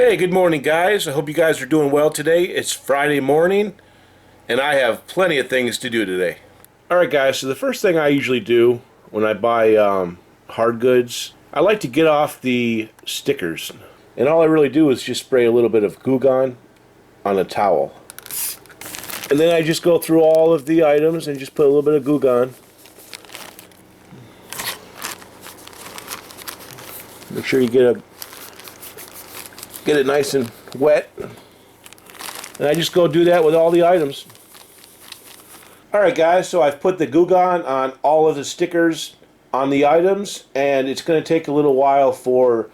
Hey, good morning, guys. I hope you guys are doing well today. It's Friday morning, and I have plenty of things to do today. Alright, guys, so the first thing I usually do when I buy hard goods, I like to get off the stickers. And all I really do is just spray a little bit of Goo Gone on a towel. And then I just go through all of the items and just put a little bit of Goo Gone. Make sure you get it nice and wet. And I just go do that with all the items. Alright, guys, so I've put the Goo Gone on all of the stickers on the items, and it's going to take a little while for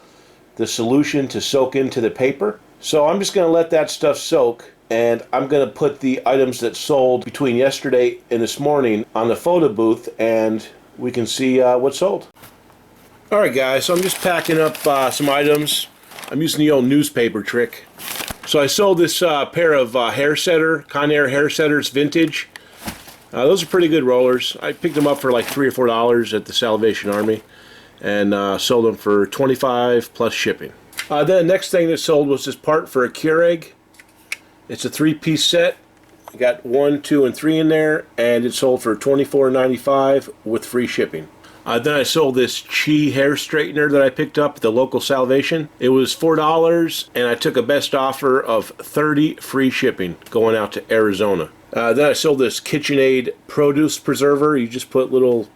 the solution to soak into the paper. So I'm just going to let that stuff soak, and I'm going to put the items that sold between yesterday and this morning on the photo booth, and we can see what sold. Alright, guys, so I'm just packing up some items. I'm using the old newspaper trick. So I sold this pair of Conair hair setters vintage. Those are pretty good rollers. I picked them up for like $3 or $4 at the Salvation Army, and sold them for $25 plus shipping. Then the next thing that sold was this part for a Keurig. It's a 3-piece set. I got 1, 2, and 3 in there, and it sold for $24.95 with free shipping. Then I sold this Chi hair straightener that I picked up at the local Salvation. It was $4, and I took a best offer of $30 free shipping going out to Arizona. Then I sold this KitchenAid produce preserver. You just put little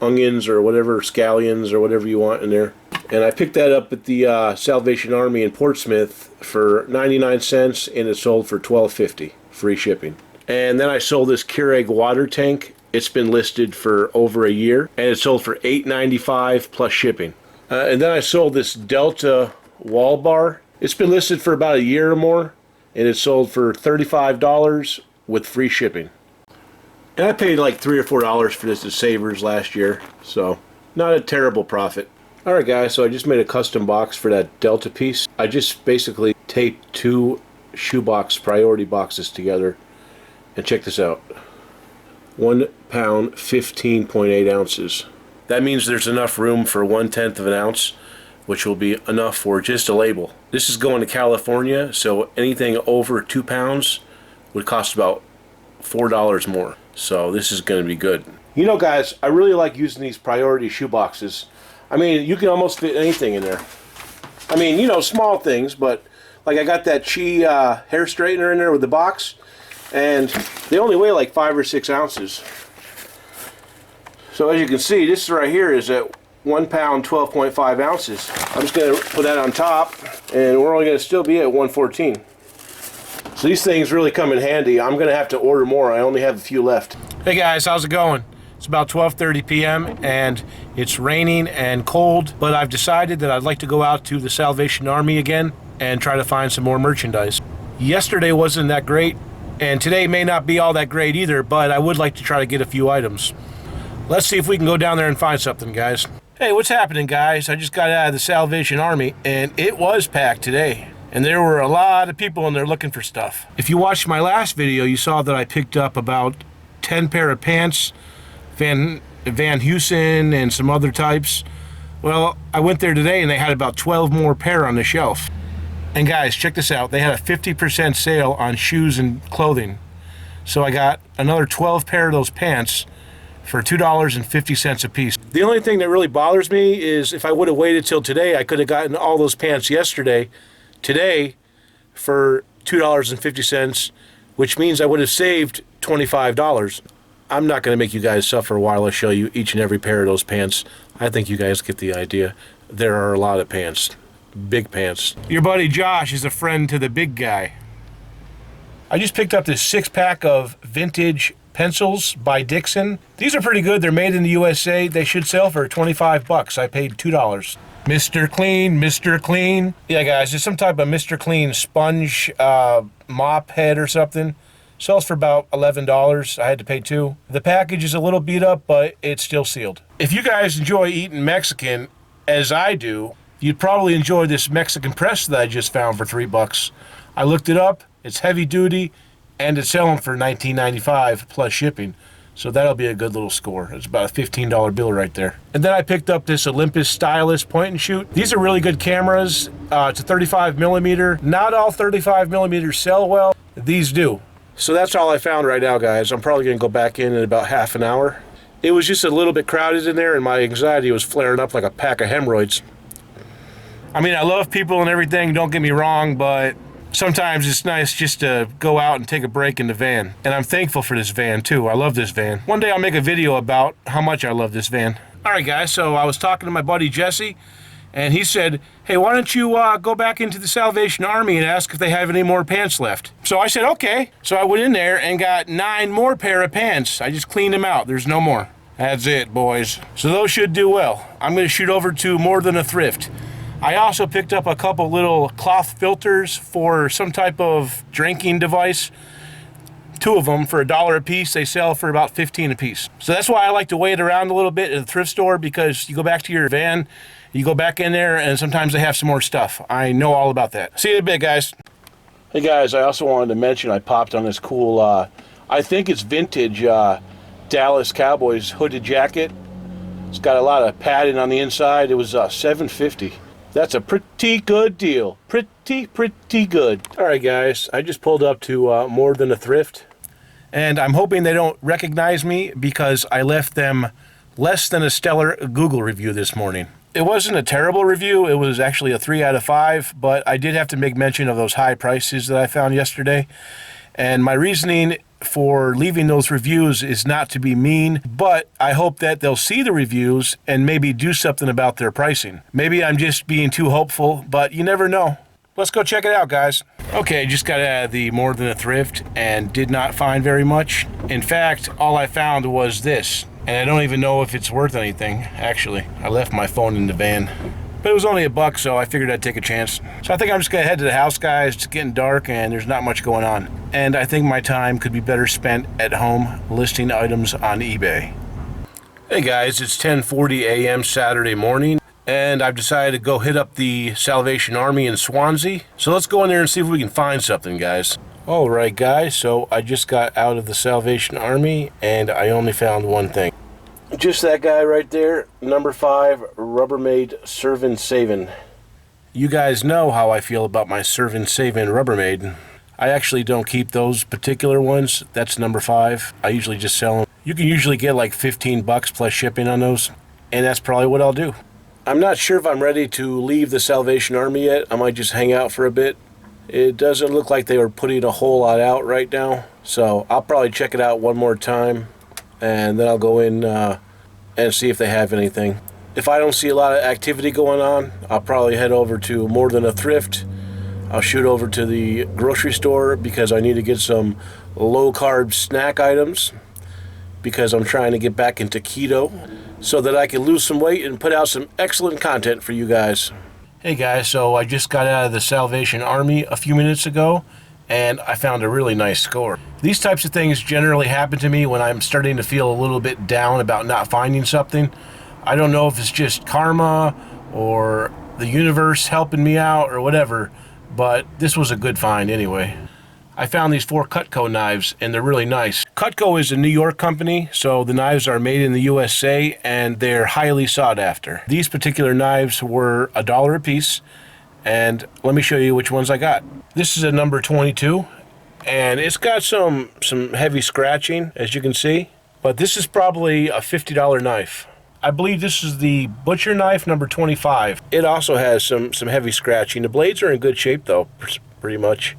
onions or whatever, scallions or whatever you want in there. And I picked that up at the Salvation Army in Portsmouth for 99 cents, and it sold for $12.50 free shipping. And then I sold this Keurig water tank. It's been listed for over a year, and it sold for $8.95 plus shipping. And then I sold this Delta wall bar. It's been listed for about a year or more, and it sold for $35 with free shipping. And I paid like $3 or $4 for this at Savers last year, so not a terrible profit. Alright, guys, so I just made a custom box for that Delta piece. I just basically taped 2 shoebox priority boxes together, and check this out. 1 pound, 15.8 ounces. That means there's enough room for 1/10 of an ounce, which will be enough for just a label. This is going to California, so anything over 2 pounds would cost about $4 more. So this is going to be good. You know, guys, I really like using these priority shoe boxes. I mean, you can almost fit anything in there. I mean, you know, small things, but like I got that Chi hair straightener in there with the box, and they only weigh like 5 or 6 ounces. So as you can see, this right here is at 1 pound, 12.5 ounces. I'm just going to put that on top, and we're only going to still be at 114. So these things really come in handy. I'm going to have to order more. I only have a few left. Hey guys, how's it going? It's about 12:30 p.m. and it's raining and cold, but I've decided that I'd like to go out to the Salvation Army again and try to find some more merchandise. Yesterday wasn't that great, and today may not be all that great either, but I would like to try to get a few items. Let's see if we can go down there and find something, guys. Hey, what's happening, guys? I just got out of the Salvation Army, and it was packed today. And there were a lot of people in there looking for stuff. If you watched my last video, you saw that I picked up about 10 pair of pants, Van Heusen and some other types. Well, I went there today and they had about 12 more pair on the shelf. And guys, check this out. They had a 50% sale on shoes and clothing. So I got another 12 pair of those pants for $2.50 a piece. The only thing that really bothers me is if I would have waited till today, I could have gotten all those pants yesterday. Today for $2.50, which means I would have saved $25. I'm not going to make you guys suffer while I show you each and every pair of those pants. I think you guys get the idea. There are a lot of pants. Big pants. Your buddy Josh is a friend to the big guy. I just picked up this 6-pack of vintage pencils by Dixon. These are pretty good. They're made in the USA. They should sell for $25. I paid $2. Mr. Clean, Mr. Clean. Yeah, guys, it's some type of Mr. Clean sponge mop head or something. Sells for about $11. I had to pay $2. The package is a little beat up, but it's still sealed. If you guys enjoy eating Mexican, as I do, you'd probably enjoy this Mexican press that I just found for $3. I looked it up. It's heavy duty, and it's selling for $19.95 plus shipping. So that'll be a good little score. It's about a $15 bill right there. And then I picked up this Olympus Stylus point and shoot. These are really good cameras. It's a 35 millimeter. Not all 35 millimeters sell well. These do. So that's all I found right now, guys. I'm probably gonna go back in about half an hour. It was just a little bit crowded in there and my anxiety was flaring up like a pack of hemorrhoids. I mean, I love people and everything, don't get me wrong, but sometimes it's nice just to go out and take a break in the van. And I'm thankful for this van too. I love this van. One day I'll make a video about how much I love this van. All right, guys, so I was talking to my buddy Jesse, and he said, hey, why don't you go back into the Salvation Army and ask if they have any more pants left? So I said, okay. So I went in there and got 9 more pair of pants. I just cleaned them out. There's no more. That's it, boys. So those should do well. I'm gonna shoot over to More Than a Thrift. I also picked up a couple little cloth filters for some type of drinking device. 2 of them for $1 a piece. They sell for about 15 a piece. So that's why I like to wait around a little bit at the thrift store, because you go back to your van, you go back in there, and sometimes they have some more stuff. I know all about that. See you in a bit, guys. Hey guys, I also wanted to mention I popped on this cool, I think it's vintage Dallas Cowboys hooded jacket. It's got a lot of padding on the inside. It was $7.50. That's a pretty good deal. Pretty good. All right, guys, I just pulled up to More Than a Thrift, and I'm hoping they don't recognize me because I left them less than a stellar Google review this morning. It wasn't a terrible review. It was actually a 3 out of 5, but I did have to make mention of those high prices that I found yesterday. And my reasoning for leaving those reviews is not to be mean, but I hope that they'll see the reviews and maybe do something about their pricing. Maybe I'm just being too hopeful, but you never know. Let's go check it out, guys. Okay, just got out of the More Than a Thrift and did not find very much. In fact, all I found was this, and I don't even know if it's worth anything, actually. I left my phone in the van. But it was only $1, so I figured I'd take a chance. So I think I'm just gonna head to the house, guys. It's getting dark and there's not much going on. And I think my time could be better spent at home listing items on eBay. Hey guys, it's 10:40 a.m. Saturday morning, and I've decided to go hit up the Salvation Army in Swansea. So let's go in there and see if we can find something, guys. All right, guys, so I just got out of the Salvation Army and I only found one thing. Just that guy right there, number 5, Rubbermaid Servin Savin. You guys know how I feel about my Servin Savin Rubbermaid. I actually don't keep those particular ones. That's number 5. I usually just sell them. You can usually get like $15 plus shipping on those, and that's probably what I'll do. I'm not sure if I'm ready to leave the Salvation Army yet. I might just hang out for a bit. It doesn't look like they were putting a whole lot out right now, so I'll probably check it out one more time, and then I'll go in and see if they have anything. If I don't see a lot of activity going on, I'll probably head over to More Than a Thrift. I'll shoot over to the grocery store because I need to get some low-carb snack items because I'm trying to get back into keto so that I can lose some weight and put out some excellent content for you guys. Hey guys, so I just got out of the Salvation Army a few minutes ago, and I found a really nice score. These types of things generally happen to me when I'm starting to feel a little bit down about not finding something. I don't know if it's just karma or the universe helping me out or whatever, but this was a good find anyway. I found these 4 Cutco knives, and they're really nice. Cutco is a New York company, so the knives are made in the USA, and they're highly sought after. These particular knives were $1 a piece, and let me show you which ones I got. This is a number 22, and it's got some heavy scratching, as you can see, but this is probably a $50 knife. I believe this is the butcher knife number 25. It also has some heavy scratching. The blades are in good shape though, pretty much.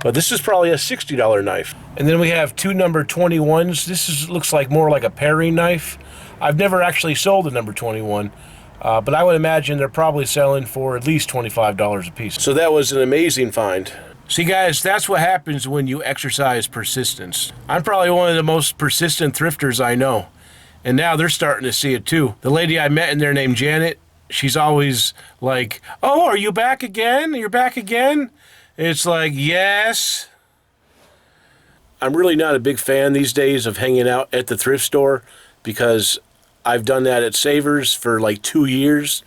But this is probably a $60 knife. And then we have 2 number 21s. This looks like more like a paring knife. I've never actually sold a number 21, but I would imagine they're probably selling for at least $25 a piece. So that was an amazing find. See guys, that's what happens when you exercise persistence. I'm probably one of the most persistent thrifters I know. And now they're starting to see it too. The lady I met in there named Janet, she's always like, oh, are you back again? You're back again? It's like, yes. I'm really not a big fan these days of hanging out at the thrift store because I've done that at Savers for like 2 years.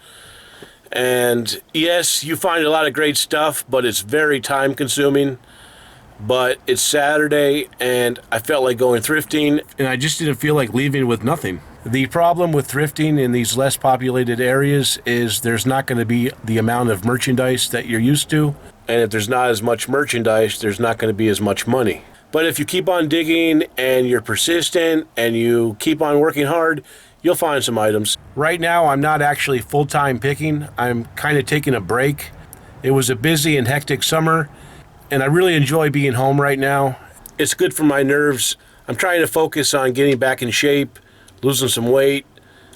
And yes, you find a lot of great stuff, but it's very time consuming. but it's Saturday and I felt like going thrifting and I just didn't feel like leaving with nothing. The problem with thrifting in these less populated areas is there's not going to be the amount of merchandise that you're used to, and if there's not as much merchandise, there's not going to be as much money. But if you keep on digging and you're persistent and you keep on working hard, you'll find some items. Right now, I'm not actually full-time picking. I'm kind of taking a break. It was a busy and hectic summer, and I really enjoy being home right now. It's good for my nerves. I'm trying to focus on getting back in shape, losing some weight,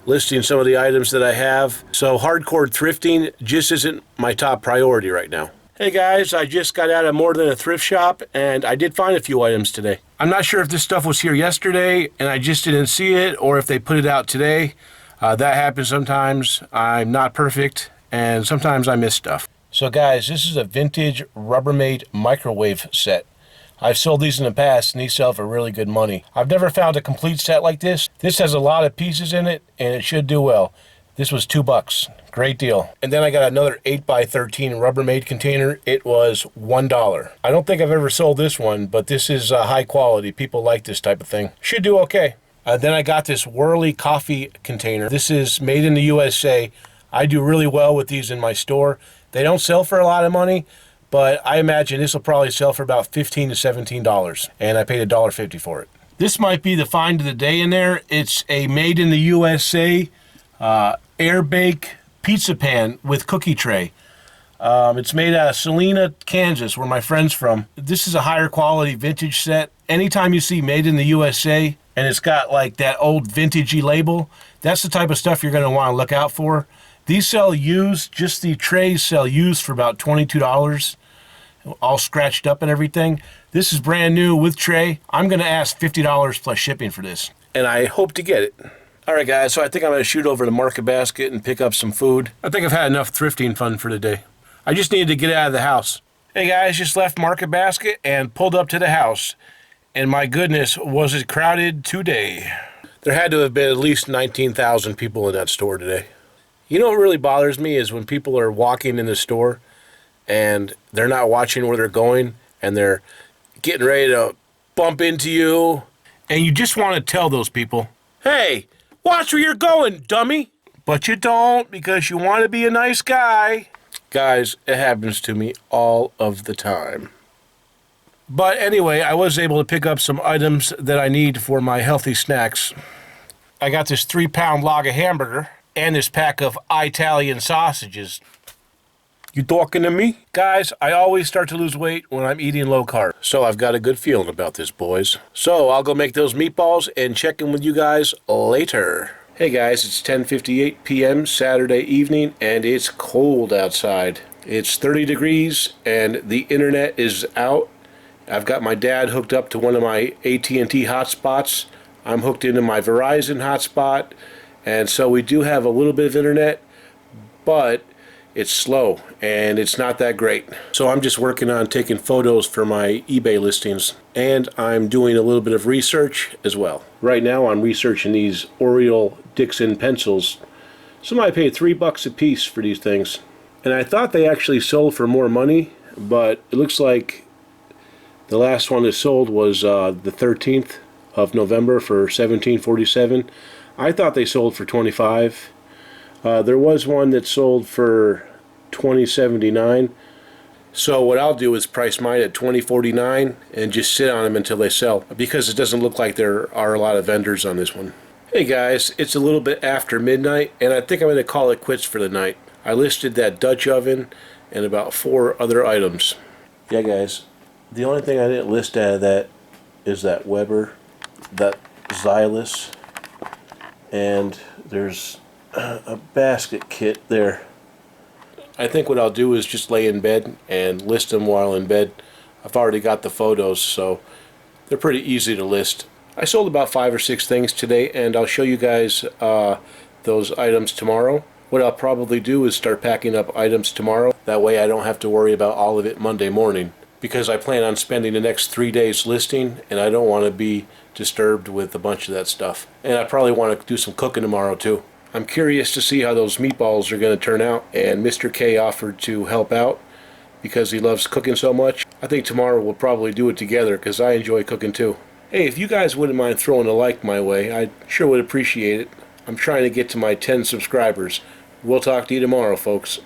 listing some of the items that I have. So hardcore thrifting just isn't my top priority right now. Hey guys, I just got out of more than a thrift shop and I did find a few items today. I'm not sure if this stuff was here yesterday and I just didn't see it, or if they put it out today. That happens sometimes. I'm not perfect and sometimes I miss stuff. So guys, this is a vintage Rubbermaid microwave set. I've sold these in the past and these sell for really good money. I've never found a complete set like this. This has a lot of pieces in it and it should do well. This was $2. Great deal. And then I got another 8x13 Rubbermaid container. It was $1. I don't think I've ever sold this one, but this is high quality. People like this type of thing. Should do okay. Then I got this Whirly coffee container. This is made in the USA. I do really well with these in my store. They don't sell for a lot of money, but I imagine this will probably sell for about $15 to $17. And I paid $1.50 for it. This might be the find of the day in there. It's a made in the USA air bake pizza pan with cookie tray. It's made out of Salina, Kansas, where my friend's from. This is a higher quality vintage set. Anytime you see made in the USA and it's got like that old vintagey label, that's the type of stuff you're going to want to look out for. These sell used, just the trays sell used for about $22, all scratched up and everything. This is brand new with tray. I'm going to ask $50 plus shipping for this. And I hope to get it. All right, guys, so I think I'm going to shoot over to Market Basket and pick up some food. I think I've had enough thrifting fun for today. I just needed to get out of the house. Hey, guys, just left Market Basket and pulled up to the house. And my goodness, was it crowded today. There had to have been at least 19,000 people in that store today. You know what really bothers me is when people are walking in the store and they're not watching where they're going and they're getting ready to bump into you. And you just want to tell those people, hey, watch where you're going, dummy. But you don't, because you want to be a nice guy. Guys, it happens to me all of the time. But anyway, I was able to pick up some items that I need for my healthy snacks. I got this 3-pound log of hamburger and this pack of Italian sausages. You talking to me? Guys, I always start to lose weight when I'm eating low carb. So I've got a good feeling about this, boys. So I'll go make those meatballs and check in with you guys later. Hey guys, it's 10:58 p.m. Saturday evening and it's cold outside. It's 30 degrees and the internet is out. I've got my dad hooked up to one of my AT&T hotspots. I'm hooked into my Verizon hotspot. And so we do have a little bit of internet, but it's slow and it's not that great. So I'm just working on taking photos for my eBay listings, and I'm doing a little bit of research as well. Right now I'm researching these Oriole Dixon pencils. Somebody paid $3 a piece for these things, and I thought they actually sold for more money, but it looks like the last one that sold was the 13th of November for $17.47. I thought they sold for $25. There was one that sold for $20.79. So what I'll do is price mine at $20.49 and just sit on them until they sell, because it doesn't look like there are a lot of vendors on this one. Hey guys, it's a little bit after midnight and I think I'm going to call it quits for the night. I listed that Dutch oven and about 4 other items. Yeah guys, the only thing I didn't list out of that is that Weber, that Xylus, and there's a basket kit there. I think what I'll do is just lay in bed and list them while in bed. I've already got the photos, so they're pretty easy to list. I sold about 5 or 6 things today, and I'll show you guys those items tomorrow. What I'll probably do is start packing up items tomorrow. That way I don't have to worry about all of it Monday morning, because I plan on spending the next 3 days listing, and I don't want to be disturbed with a bunch of that stuff. And I probably want to do some cooking tomorrow too. I'm curious to see how those meatballs are going to turn out, and Mr. K offered to help out, because he loves cooking so much. I think tomorrow we'll probably do it together because I enjoy cooking too. Hey, if you guys wouldn't mind throwing a like my way, I sure would appreciate it. I'm trying to get to my 10 subscribers. We'll talk to you tomorrow, folks.